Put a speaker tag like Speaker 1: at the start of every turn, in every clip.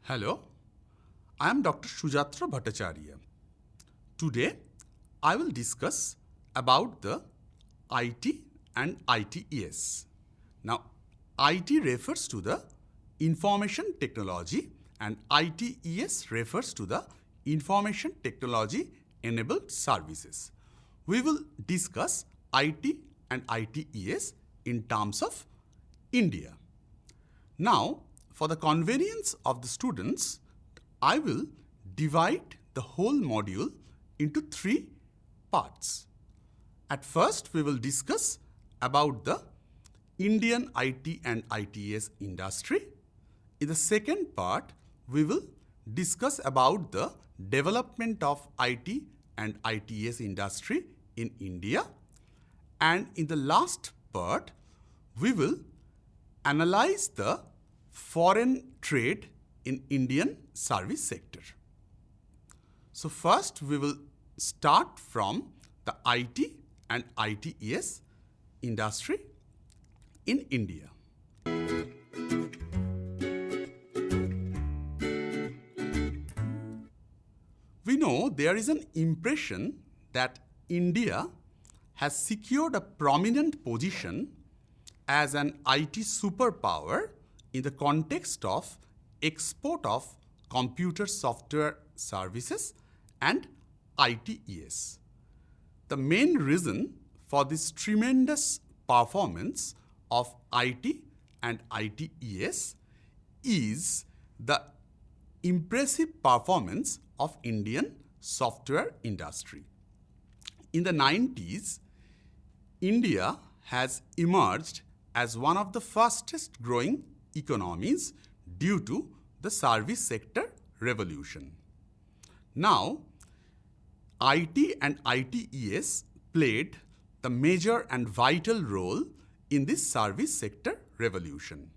Speaker 1: Hello, I am Dr. Shujatra Bhattacharya. Today, I will discuss about the IT and ITES. Now, IT refers to the information technology and ITES refers to the information technology enabled services. We will discuss IT and ITES in terms of India. Now, for the convenience of the students, I will divide the whole module into three parts. At first, we will discuss about the Indian IT and ITES industry. In the second part, we will discuss about the development of IT and ITES industry in India. And in the last part, we will analyze the foreign trade in Indian service sector. So first we will start from the IT and ITES industry in India. We know there is an impression that India has secured a prominent position as an IT superpower in the context of export of computer software services and ITES. The main reason for this tremendous performance of IT and ITES is the impressive performance of Indian software industry. In the 90s, India has emerged as one of the fastest growing economies due to the service sector revolution. Now, IT and ITES played the major and vital role in this service sector revolution.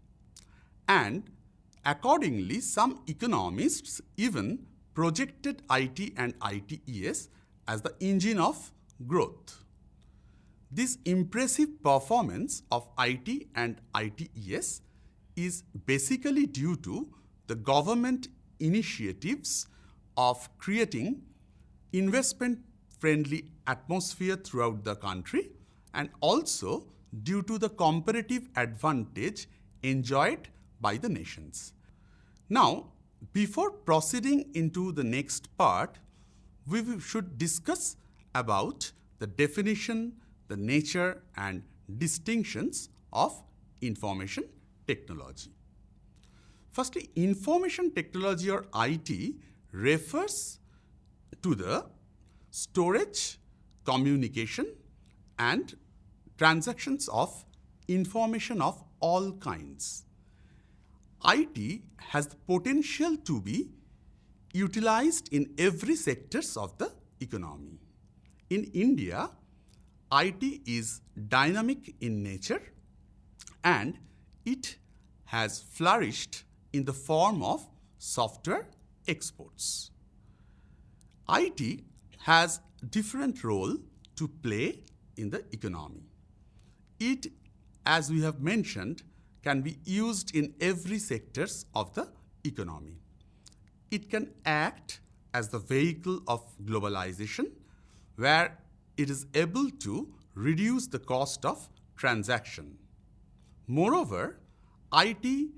Speaker 1: And accordingly, some economists even projected IT and ITES as the engine of growth. This impressive performance of IT and ITES is basically due to the government initiatives of creating investment-friendly atmosphere throughout the country and also due to the comparative advantage enjoyed by the nations. Now, before proceeding into the next part, we should discuss about the definition, the nature and distinctions of information technology. Firstly, information technology or IT refers to the storage, communication and transactions of information of all kinds. IT has the potential to be utilized in every sectors of the economy. In India, IT is dynamic in nature and it has flourished in the form of software exports. IT has different role to play in the economy. It, as we have mentioned, can be used in every sectors of the economy. It can act as the vehicle of globalization, where it is able to reduce the cost of transaction. Moreover, IT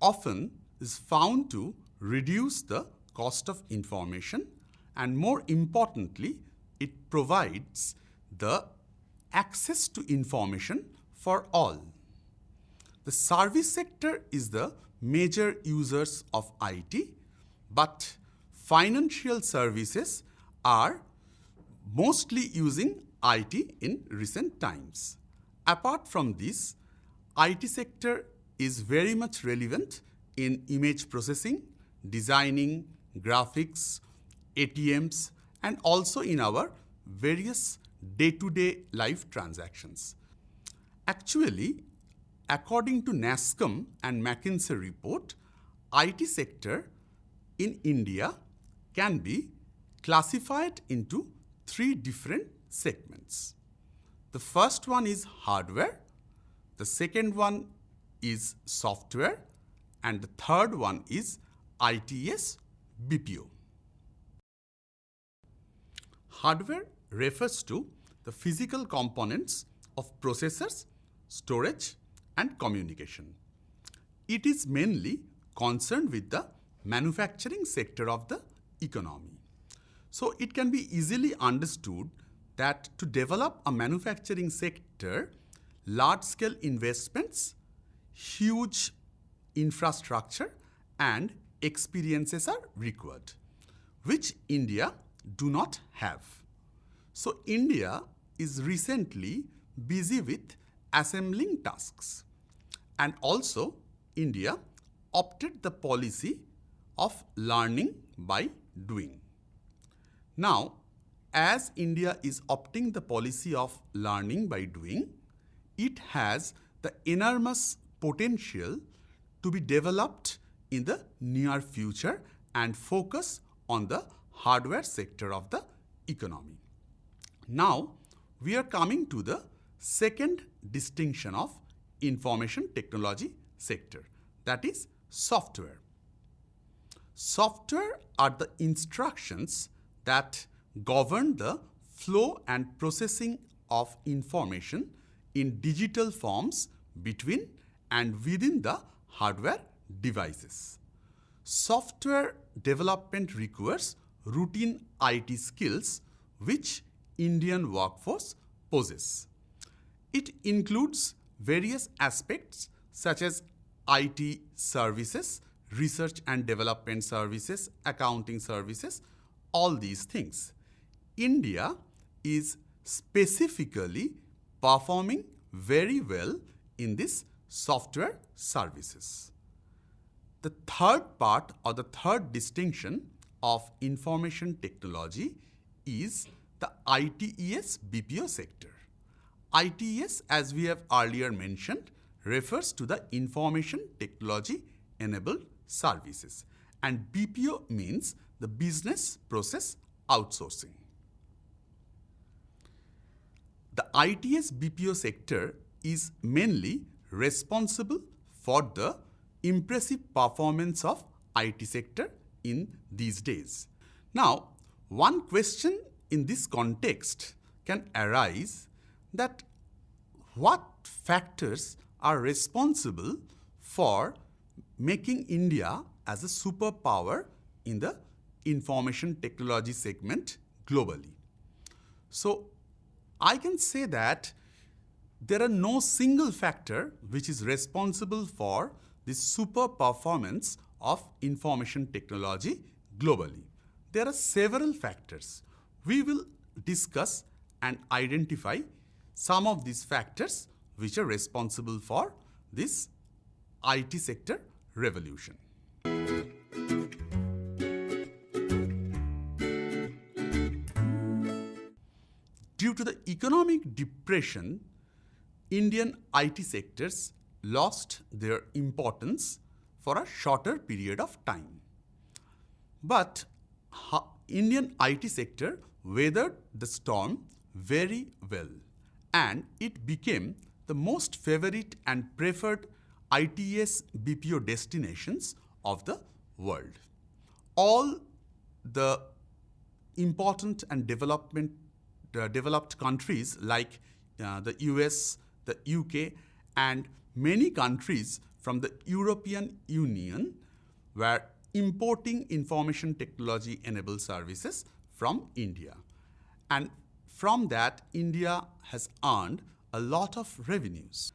Speaker 1: often is found to reduce the cost of information and more importantly, it provides the access to information for all. The service sector is the major users of IT, but financial services are mostly using IT in recent times. Apart from this, IT sector is very much relevant in image processing, designing, graphics, ATMs, and also in our various day-to-day life transactions. Actually, according to NASSCOM and McKinsey report, IT sector in India can be classified into three different segments. The first one is hardware, the second one is software, and the third one is ITES BPO. Hardware refers to the physical components of processors, storage, and communication. It is mainly concerned with the manufacturing sector of the economy. So it can be easily understood that to develop a manufacturing sector, large-scale investments, huge infrastructure, and experiences are required, which India do not have. So India is recently busy with assembling tasks, and also India opted the policy of learning by doing. Now, as India is opting the policy of learning by doing, it has the enormous potential to be developed in the near future and focus on the hardware sector of the economy. Now, we are coming to the second distinction of information technology sector, that is software. Software are the instructions that govern the flow and processing of information in digital forms between and within the hardware devices. Software development requires routine IT skills which Indian workforce possess. It includes various aspects such as IT services, research and development services, accounting services, all these things. India is specifically performing very well in this software services. The third part or the third distinction of information technology is the ITES BPO sector. ITES, as we have earlier mentioned, refers to the information technology enabled services, and BPO means the business process outsourcing. The ITES BPO sector is mainly responsible for the impressive performance of IT sector in these days. Now, one question in this context can arise that what factors are responsible for making India as a superpower in the information technology segment globally. So I can say that there are no single factor which is responsible for the super performance of information technology globally. There are several factors. We will discuss and identify some of these factors which are responsible for this IT sector revolution. Due to the economic depression, Indian IT sectors lost their importance for a shorter period of time. But Indian IT sector weathered the storm very well, and it became the most favorite and preferred ITES BPO destinations of the world. All the important and developed countries like the US, the UK, and many countries from the European Union were importing information technology enabled services from India. And from that, India has earned a lot of revenues.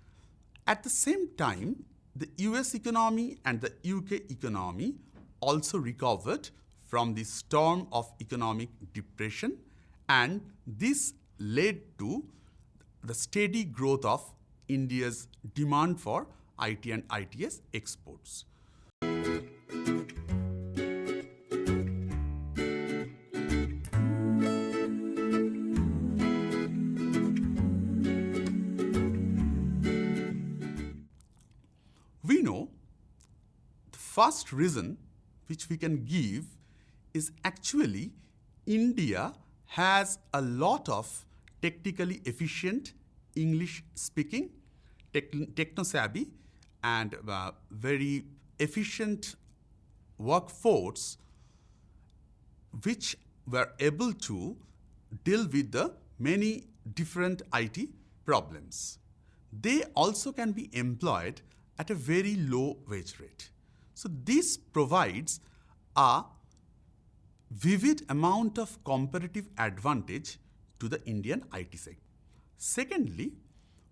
Speaker 1: At the same time, the US economy and the UK economy also recovered from the storm of economic depression, and this led to the steady growth of India's demand for IT and ITS exports. We know the first reason which we can give is actually India has a lot of technically efficient English speaking, techno-savvy and very efficient workforce which were able to deal with the many different IT problems. They also can be employed at a very low wage rate. So this provides a vivid amount of competitive advantage to the Indian IT sector. Secondly,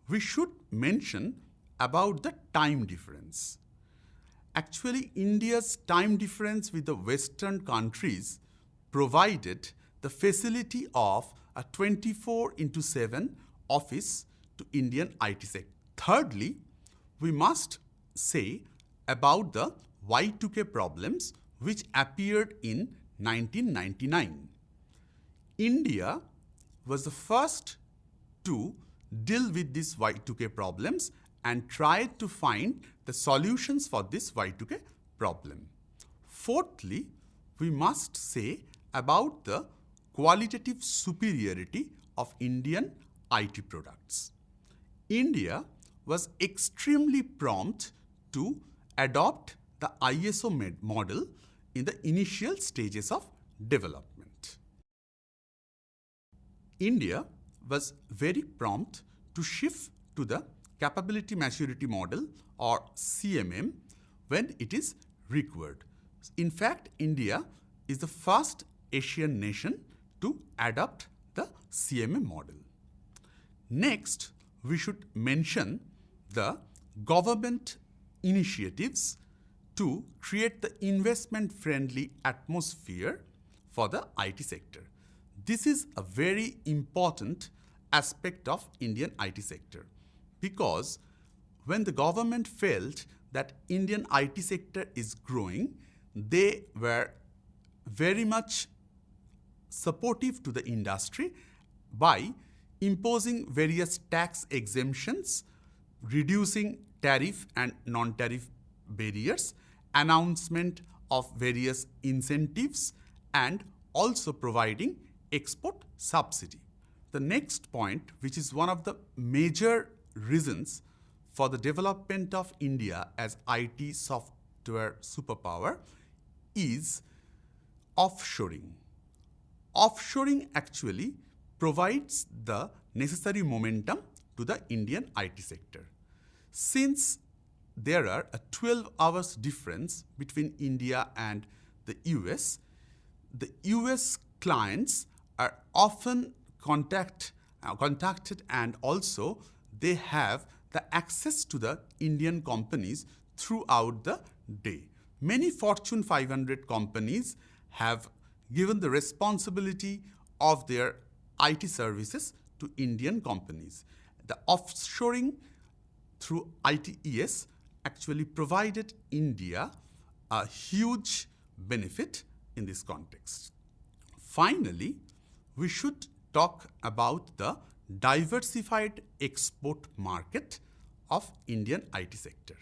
Speaker 1: we should mention about the time difference. Actually, India's time difference with the Western countries provided the facility of a 24/7 office to Indian IT sector. Thirdly, we must say about the Y2K problems which appeared in 1999. India was the first to deal with these Y2K problems and tried to find the solutions for this Y2K problem. Fourthly, we must say about the qualitative superiority of Indian IT products. India was extremely prompt to adopt the ISO model in the initial stages of development. India was very prompt to shift to the capability maturity model or CMM when it is required. In fact, India is the first Asian nation to adopt the CMM model. Next, we should mention the government initiatives to create the investment-friendly atmosphere for the IT sector. This is a very important aspect of Indian IT sector because when the government felt that Indian IT sector is growing, they were very much supportive to the industry by imposing various tax exemptions, reducing tariff and non-tariff barriers, announcement of various incentives, and also providing export subsidy. The next point, which is one of the major reasons for the development of India as IT software superpower, is offshoring. Offshoring actually provides the necessary momentum to the Indian IT sector. Since there are a 12 hours difference between India and the US clients are often contacted, and also they have the access to the Indian companies throughout the day. Many Fortune 500 companies have given the responsibility of their IT services to Indian companies. The offshoring through ITES actually provided India a huge benefit in this context. Finally, we should talk about the diversified export market of Indian IT sector.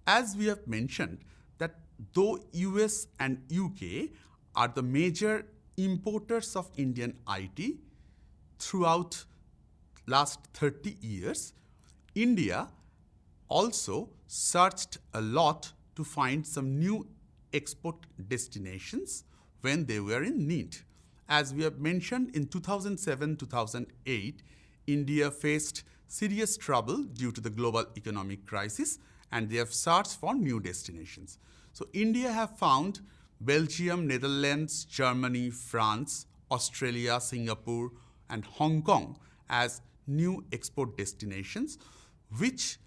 Speaker 1: As we have mentioned that though US and UK are the major importers of Indian IT throughout last 30 years, India also searched a lot to find some new export destinations when they were in need. As we have mentioned, in 2007-2008, India faced serious trouble due to the global economic crisis, and they have searched for new destinations. So India have found Belgium, Netherlands, Germany, France, Australia, Singapore, and Hong Kong as new export destinations, which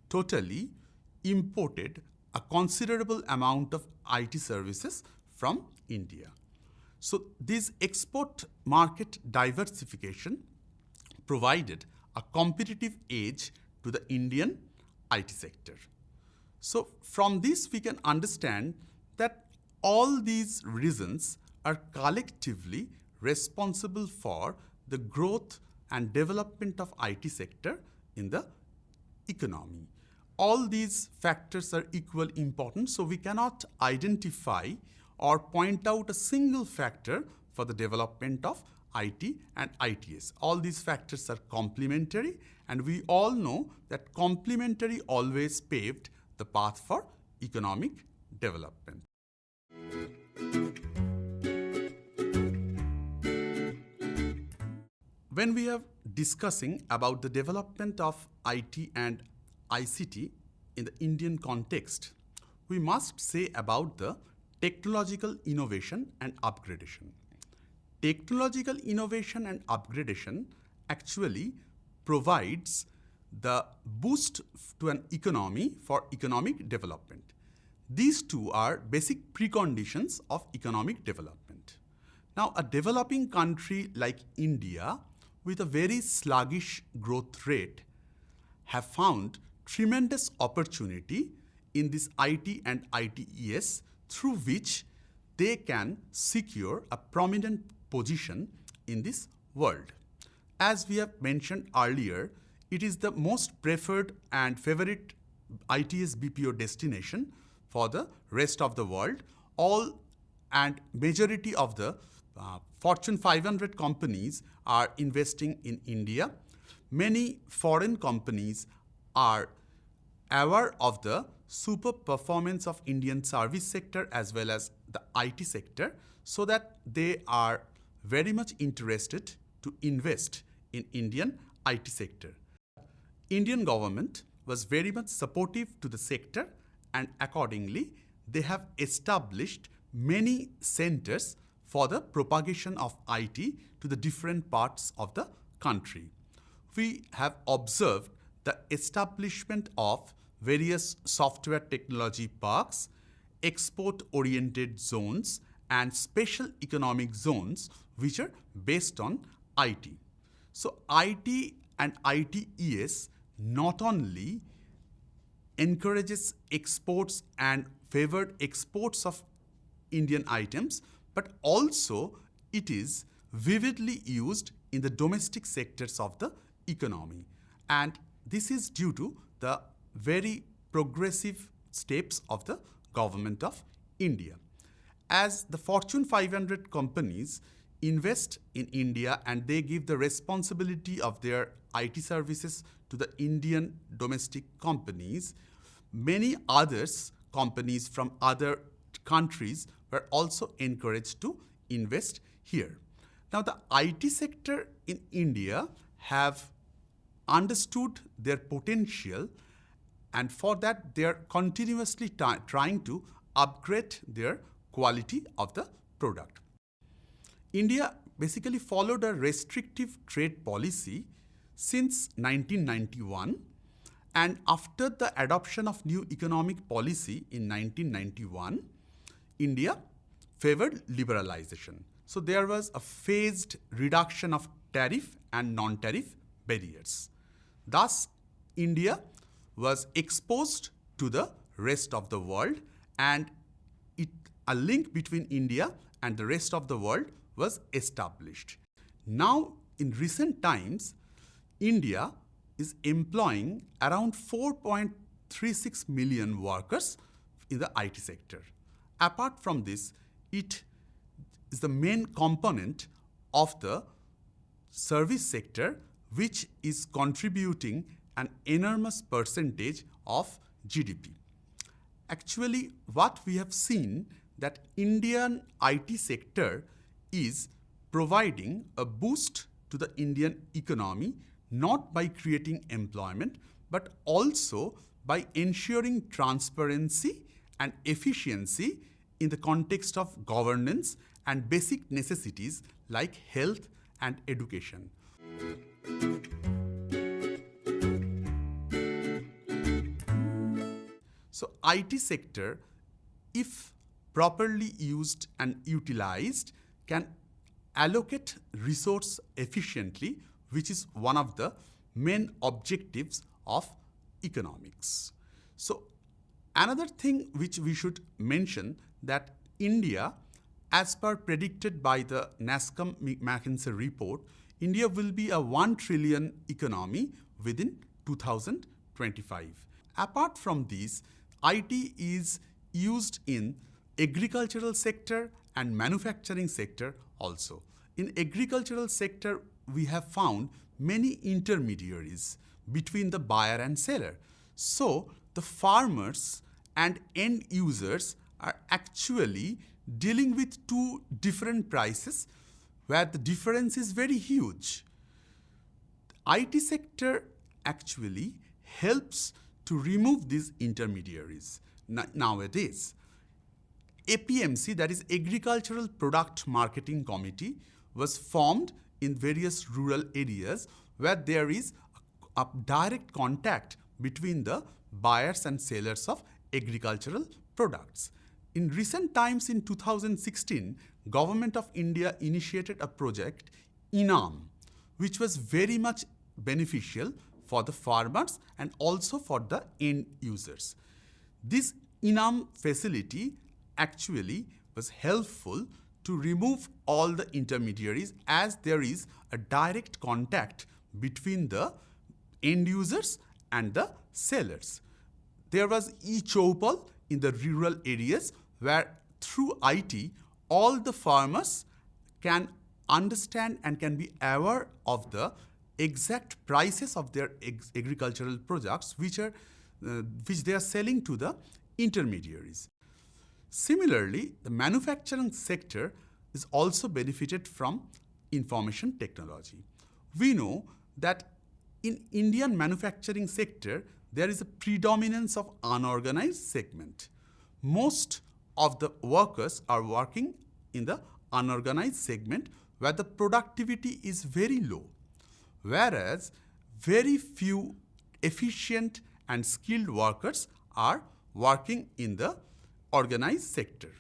Speaker 1: totally imported a considerable amount of IT services from India. So this export market diversification provided a competitive edge to the Indian IT sector. So from this we can understand that all these reasons are collectively responsible for the growth and development of IT sector in the economy. All these factors are equally important, so we cannot identify or point out a single factor for the development of IT and ITES. All these factors are complementary, and we all know that complementary always paved the path for economic development. When we are discussing about the development of IT and ICT in the Indian context, we must say about the technological innovation and upgradation. Technological innovation and upgradation actually provides the boost to an economy for economic development. These two are basic preconditions of economic development. Now, a developing country like India with a very sluggish growth rate have found tremendous opportunity in this IT and ITES through which they can secure a prominent position in this world. As we have mentioned earlier, it is the most preferred and favorite ITS BPO destination for the rest of the world. All and majority of the Fortune 500 companies are investing in India. Many foreign companies are aware of the super performance of Indian service sector as well as the IT sector, so that they are very much interested to invest in Indian IT sector. Indian government was very much supportive to the sector, and accordingly they have established many centers for the propagation of IT to the different parts of the country. We have observed the establishment of various software technology parks, export-oriented zones, and special economic zones which are based on IT. So IT and ITES not only encourages exports and favored exports of Indian items, but also it is vividly used in the domestic sectors of the economy. And this is due to the very progressive steps of the government of India. As the Fortune 500 companies invest in India and they give the responsibility of their IT services to the Indian domestic companies, many others companies from other countries were also encouraged to invest here. Now, the IT sector in India have understood their potential, and for that they are continuously trying to upgrade their quality of the product. India basically followed a restrictive trade policy since 1991, and after the adoption of new economic policy in 1991, India favored liberalization. So there was a phased reduction of tariff and non-tariff barriers. Thus, India was exposed to the rest of the world, and a link between India and the rest of the world was established. Now, in recent times, India is employing around 4.36 million workers in the IT sector. Apart from this, it is the main component of the service sector, which is contributing an enormous percentage of GDP. Actually, what we have seen that Indian IT sector is providing a boost to the Indian economy, not by creating employment, but also by ensuring transparency and efficiency in the context of governance and basic necessities like health and education. So IT sector, if properly used and utilized, can allocate resource efficiently, which is one of the main objectives of economics. So another thing which we should mention, that India, as per predicted by the NASSCOM McKinsey report, India will be a 1 trillion economy within 2025. Apart from these, IT is used in agricultural sector and manufacturing sector also. In agricultural sector, we have found many intermediaries between the buyer and seller. So the farmers and end users are actually dealing with two different prices where the difference is very huge. IT sector actually helps to remove these intermediaries. Nowadays, APMC, that is Agricultural Product Marketing Committee, was formed in various rural areas where there is a direct contact between the buyers and sellers of agricultural products. In recent times, in 2016, Government of India initiated a project, INAM, which was very much beneficial for the farmers and also for the end users. This INAM facility actually was helpful to remove all the intermediaries, as there is a direct contact between the end users and the sellers. There was e-Choupal in the rural areas where through IT, all the farmers can understand and can be aware of the exact prices of their agricultural products which they are selling to the intermediaries. Similarly, the manufacturing sector is also benefited from information technology. We know that in Indian manufacturing sector, there is a predominance of unorganized segment. Most of the workers are working in the unorganized segment where the productivity is very low, whereas very few efficient and skilled workers are working in the organized sector.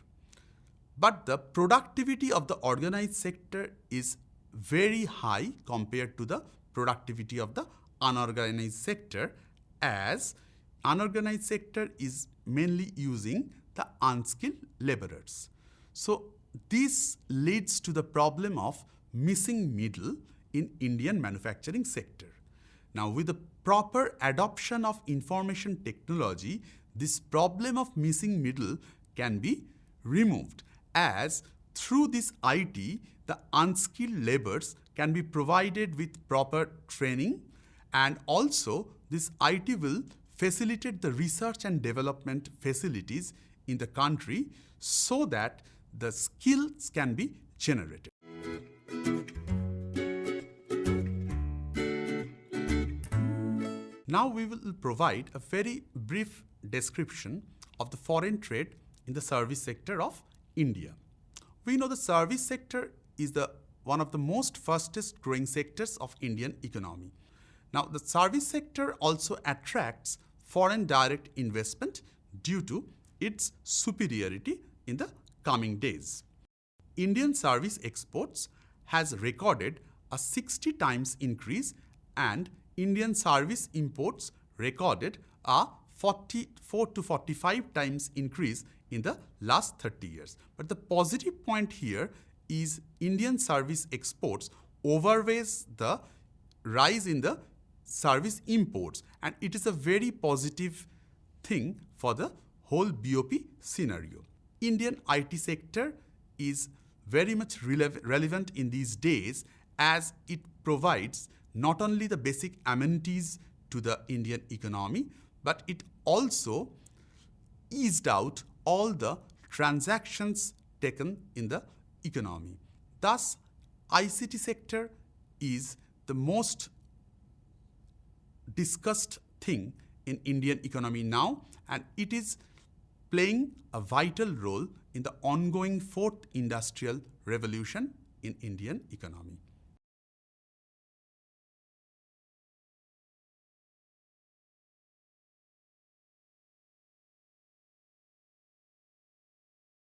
Speaker 1: But the productivity of the organized sector is very high compared to the productivity of the unorganized sector, as unorganized sector is mainly using the unskilled laborers. So this leads to the problem of missing middle in Indian manufacturing sector. Now, with the proper adoption of information technology, this problem of missing middle can be removed, as through this IT, the unskilled laborers can be provided with proper training, and also this IT will facilitate the research and development facilities in the country so that the skills can be generated. Now we will provide a very brief description of the foreign trade in the service sector of India. We know the service sector is one of the most fastest growing sectors of Indian economy. Now, the service sector also attracts foreign direct investment due to its superiority in the coming days. Indian service exports has recorded a 60 times increase, and Indian service imports recorded a 44 to 45 times increase in the last 30 years. But the positive point here is Indian service exports overweighs the rise in the service imports, and it is a very positive thing for the whole BOP scenario. Indian IT sector is very much relevant in these days, as it provides not only the basic amenities to the Indian economy, but it also eased out all the transactions taken in the economy. Thus, ICT sector is the most discussed thing in Indian economy now, and it is playing a vital role in the ongoing fourth industrial revolution in Indian economy.